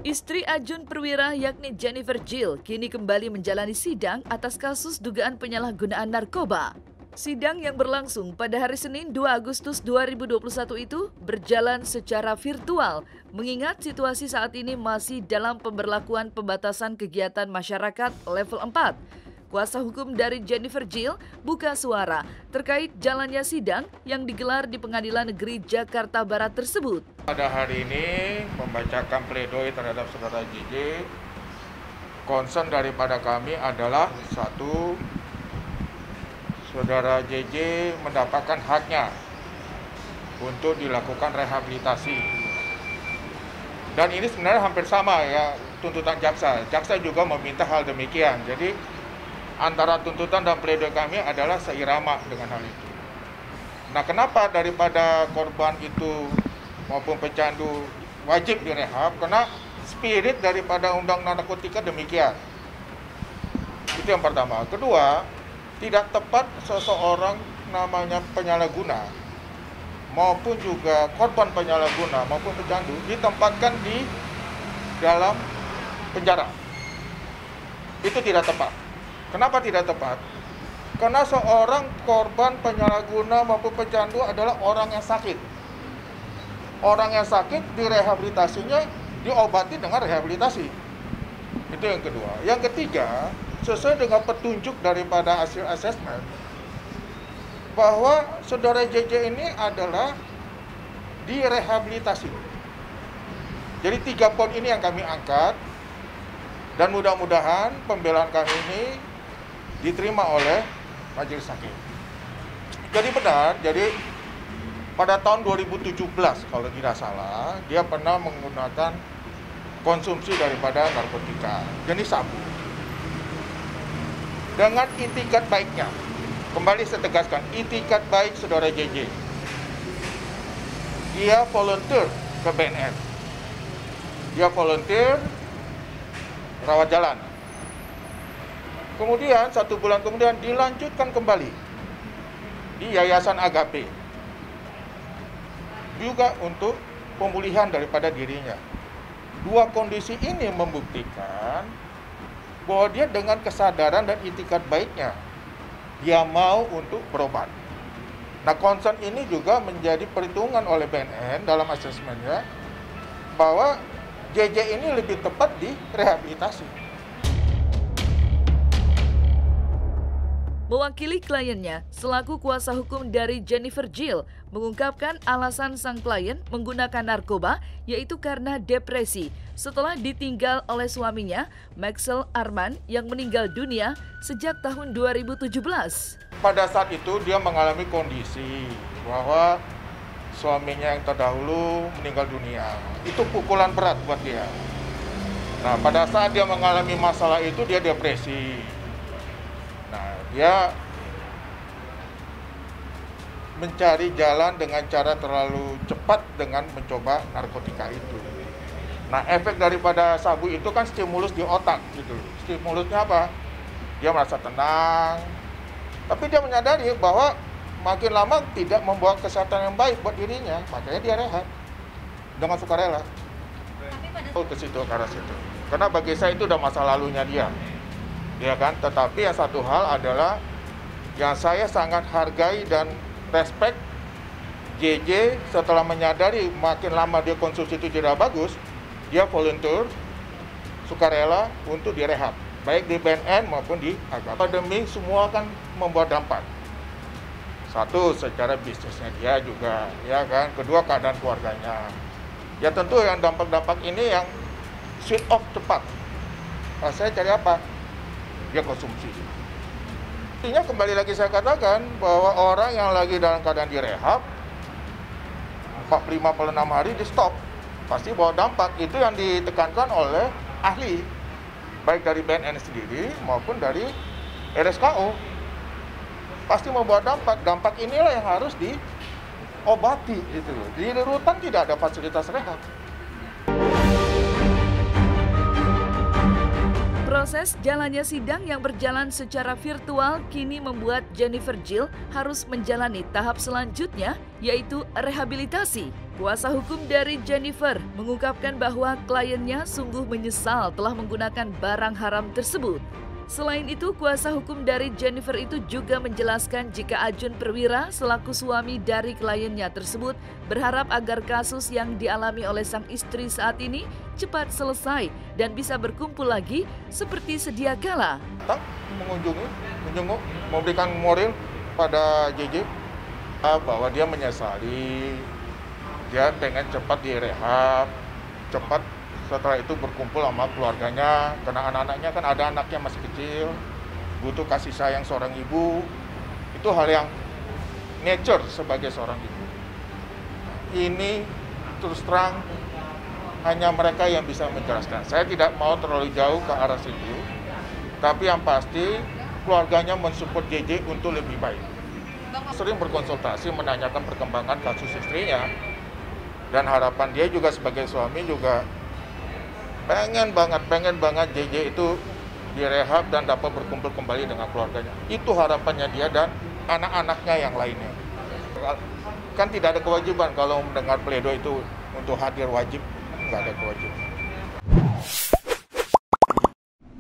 Istri Ajun Perwira yakni Jennifer Jill kini kembali menjalani sidang atas kasus dugaan penyalahgunaan narkoba. Sidang yang berlangsung pada hari Senin 2 Agustus 2021 itu berjalan secara virtual mengingat situasi saat ini masih dalam pemberlakuan pembatasan kegiatan masyarakat level 4. Kuasa hukum dari Jennifer Jill buka suara terkait jalannya sidang yang digelar di Pengadilan Negeri Jakarta Barat tersebut. Pada hari ini membacakan pledoi terhadap saudara JJ. Concern daripada kami adalah satu, saudara JJ mendapatkan haknya untuk dilakukan rehabilitasi. Dan ini sebenarnya hampir sama ya tuntutan jaksa. Jaksa juga meminta hal demikian. Jadi antara tuntutan dan pledoi kami adalah seirama dengan hal itu. Nah, kenapa daripada korban itu maupun pecandu wajib direhab? Karena spirit daripada undang narkotika demikian. Itu yang pertama. Kedua, tidak tepat seseorang namanya penyalahguna maupun juga korban penyalahguna maupun pecandu ditempatkan di dalam penjara. Itu tidak tepat. Kenapa tidak tepat? Karena seorang korban penyalahguna maupun pecandu adalah orang yang sakit. Orang yang sakit direhabilitasinya diobati dengan rehabilitasi. Itu yang kedua. Yang ketiga, sesuai dengan petunjuk daripada hasil asesmen, bahwa saudara JJ ini adalah direhabilitasi. Jadi 3 poin ini yang kami angkat, dan mudah-mudahan pembelaan kami ini diterima oleh majelis hakim. Jadi benar, jadi pada tahun 2017 kalau tidak salah, dia pernah menggunakan konsumsi daripada narkotika, jenis sabu. Dengan itikat baiknya, kembali saya tegaskan, itikat baik saudara JJ. Dia volunteer ke BNN. Dia volunteer rawat jalan. Kemudian 1 bulan kemudian dilanjutkan kembali di Yayasan Agape. Juga untuk pemulihan daripada dirinya. 2 kondisi ini membuktikan bahwa dia dengan kesadaran dan itikat baiknya, dia mau untuk berobat. Nah, concern ini juga menjadi perhitungan oleh BNN dalam asesmennya bahwa JJ ini lebih tepat di rehabilitasi. Mewakili kliennya, selaku kuasa hukum dari Jennifer Jill mengungkapkan alasan sang klien menggunakan narkoba yaitu karena depresi setelah ditinggal oleh suaminya, Maxwell Arman, yang meninggal dunia sejak tahun 2017. Pada saat itu dia mengalami kondisi bahwa suaminya yang terdahulu meninggal dunia. Itu pukulan berat buat dia. Nah, pada saat dia mengalami masalah itu dia depresi. Nah, dia mencari jalan dengan cara terlalu cepat dengan mencoba narkotika itu. Nah, efek daripada sabu itu kan stimulus di otak gitu. Stimulusnya apa? Dia merasa tenang. Tapi dia menyadari bahwa makin lama tidak membawa kesehatan yang baik buat dirinya, makanya dia rehab dengan sukarela. Ke situ, ke arah situ. Karena bagi saya itu udah masa lalunya dia. Ya kan, tetapi yang satu hal adalah yang saya sangat hargai dan respect JJ setelah menyadari makin lama dia konsumsi itu tidak bagus, dia volunteer sukarela untuk direhab, baik di BNN maupun di Agape. Pandemi semua kan membawa dampak. Satu, secara bisnisnya dia juga, ya kan. Kedua, keadaan keluarganya. Ya tentu yang dampak-dampak ini yang switch off cepat. Nah, saya cari apa? Dia konsumsi. Artinya kembali lagi saya katakan bahwa orang yang lagi dalam keadaan direhab 45-46 hari di stop, pasti bawa dampak. Itu yang ditekankan oleh ahli, baik dari BNN sendiri maupun dari RSKO. Pasti membawa dampak. Dampak inilah yang harus diobati gitu. Di rutan tidak ada fasilitas rehab. Proses jalannya sidang yang berjalan secara virtual kini membuat Jennifer Jill harus menjalani tahap selanjutnya, yaitu rehabilitasi. Kuasa hukum dari Jennifer mengungkapkan bahwa kliennya sungguh menyesal telah menggunakan barang haram tersebut. Selain itu, kuasa hukum dari Jennifer itu juga menjelaskan jika Ajun Perwira selaku suami dari kliennya tersebut berharap agar kasus yang dialami oleh sang istri saat ini cepat selesai dan bisa berkumpul lagi seperti sedia kala. Menjenguk, memberikan moral pada JJ bahwa dia menyesali, dia pengen cepat direhab, cepat setelah itu berkumpul sama keluarganya, karena anak-anaknya kan ada anaknya masih kecil, butuh kasih sayang seorang ibu. Itu hal yang nature sebagai seorang ibu. Ini terus terang hanya mereka yang bisa menjelaskan. Saya tidak mau terlalu jauh ke arah situ, tapi yang pasti keluarganya mensupport JJ untuk lebih baik. Sering berkonsultasi menanyakan perkembangan kasus istrinya, dan harapan dia juga sebagai suami juga pengen banget JJ itu direhab dan dapat berkumpul kembali dengan keluarganya. Itu harapannya dia dan anak-anaknya yang lainnya. Kan tidak ada kewajiban kalau mendengar pledoi itu untuk hadir wajib, nggak ada kewajiban.